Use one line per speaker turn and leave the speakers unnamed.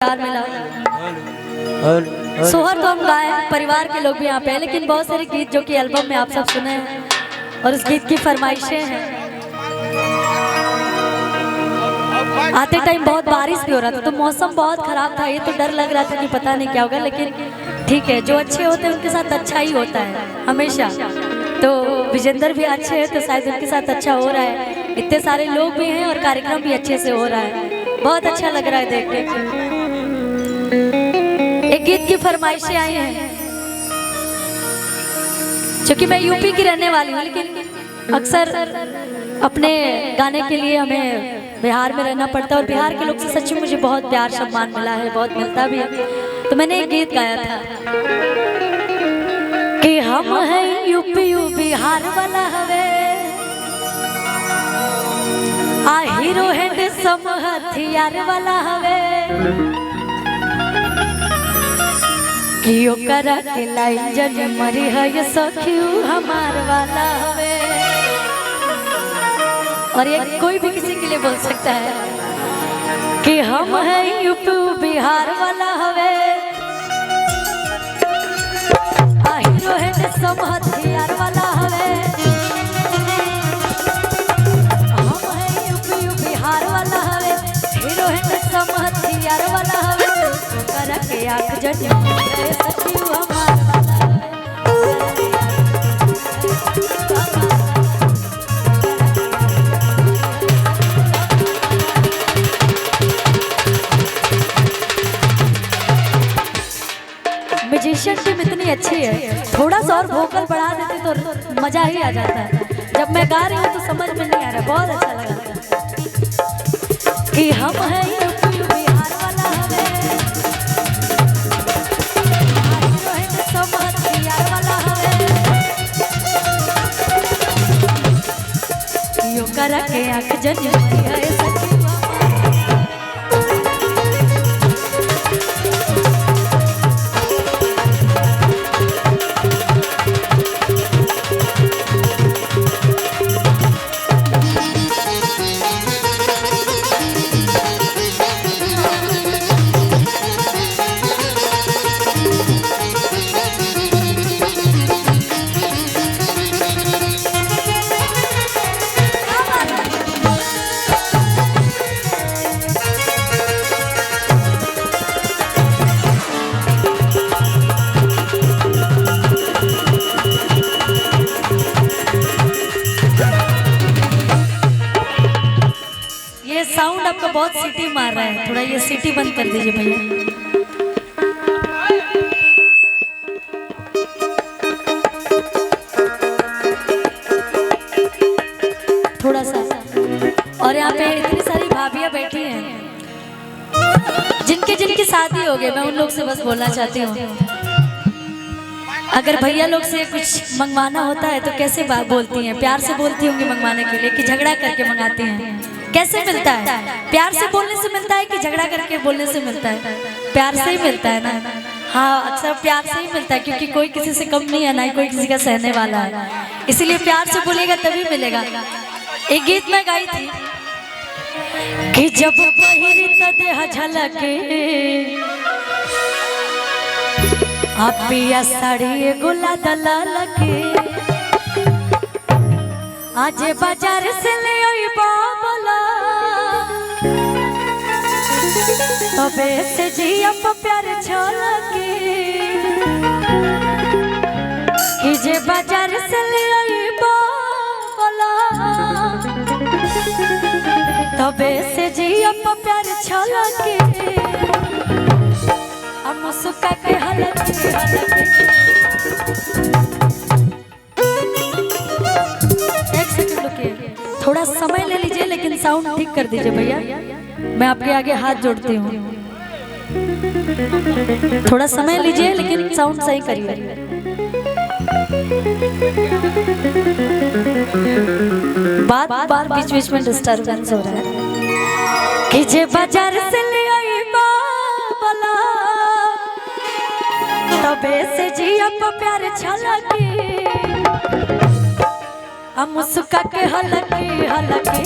प्यार मिला। सोहर तो हम गाए, परिवार के लोग भी यहाँ पे हैं, लेकिन बहुत सारे गीत जो कि एल्बम में आप सब सुने हैं और उस गीत की फरमाइशें हैं। आते टाइम बहुत बारिश भी हो रहा था, तो मौसम बहुत खराब था, ये तो डर लग रहा था कि पता नहीं क्या होगा, लेकिन ठीक है, जो अच्छे होते हैं उनके साथ अच्छा ही होता है हमेशा। तो विजेंद्र भी अच्छे हैं, तो शायद उनके साथ अच्छा हो रहा है। इतने सारे लोग भी हैं और कार्यक्रम भी अच्छे से हो रहा है, बहुत अच्छा लग रहा है देख के। एक गीत की फरमाइशें आई हैं, क्योंकि मैं यूपी की रहने वाली हूँ, लेकिन अक्सर अपने गाने के लिए हमें बिहार में रहना पड़ता है और बिहार के लोग से सच में मुझे बहुत प्यार सम्मान मिला है, बहुत मिलता भी है। तो मैंने एक गीत गाया था कि हम हैं यूपी बिहार वाला हवे, आ हीरो हैंड सम हथियार वाला हवे, कियो करा के लाइन जनी मरी है ये सखियो हमार वाला हवे। और ये कोई भी किसी के लिए बोल सकता है कि हम हैं यूपी बिहार वाला हवे, हीरो है सम हथियार वाला हवे, हम हैं यूपी बिहार वाला हवे, हीरो है सम हथियार वाला हवे, कर के आंख जड़ी सखियो हमार वाला म्यूजिशियन टीम इतनी अच्छी है, थोड़ा सा और वोकल बढ़ा देते तो मजा ही आ जाता है। जब मैं गा रही हूँ तो समझ में नहीं आ रहा, बहुत अच्छा लगा कि हम हैं यूपी बिहार वाला हवे, हीरो है सम हथियार वाला हवे, यो करा के आंख जनी है सखी। साउंड आपका बहुत सीटी मार रहा है, थोड़ा ये सीटी बंद कर दीजिए भैया। थोड़ा सा। और यहाँ पे इतनी सारी भाभियां बैठी हैं जिनके जिनकी शादी हो गई, मैं उन लोग से बस बोलना चाहती हूँ, अगर भैया लोग से कुछ मंगवाना होता है तो कैसे बोलती हैं? प्यार से बोलती होंगी मंगवाने के लिए कि झगड़ा करके मंगाती हैं? कैसे मिलता है? प्यार से बोलने से मिलता है कि झगड़ा करके बोलने से मिलता है? प्यार से ही मिलता है ना। हाँ, अक्सर प्यार से ही मिलता है, क्योंकि कोई किसी से कम नहीं है, ना ही कोई किसी का सहने वाला है, इसीलिए प्यार से बोलेगा तभी मिलेगा। एक गीत में गाई थी कि जब पहिरी त देह झलके, आप पिया साड़ी गुला दलाल के, आज बाजार से ले आई बाबला, तबे से जी अप प्यार छलके, कि जे बाजार से ले आई बाबला, तबे से जी अप प्यार छलके, अब मुस्का के हलके हलके। थोड़ा समय ले लीजिए, लेकिन साउंड ठीक कर दीजिए भैया, मैं आपके आगे हाथ जोड़ती हूँ। थोड़ा समय लीजिए, लेकिन साउंड सही करिए। बार बीच बीच में डिस्टर्बेंस हो रहा है कि जे बाजार से ले आई बाबला, तबे से जी अप प्यार छलके, हम मुस्का के हलके हलके,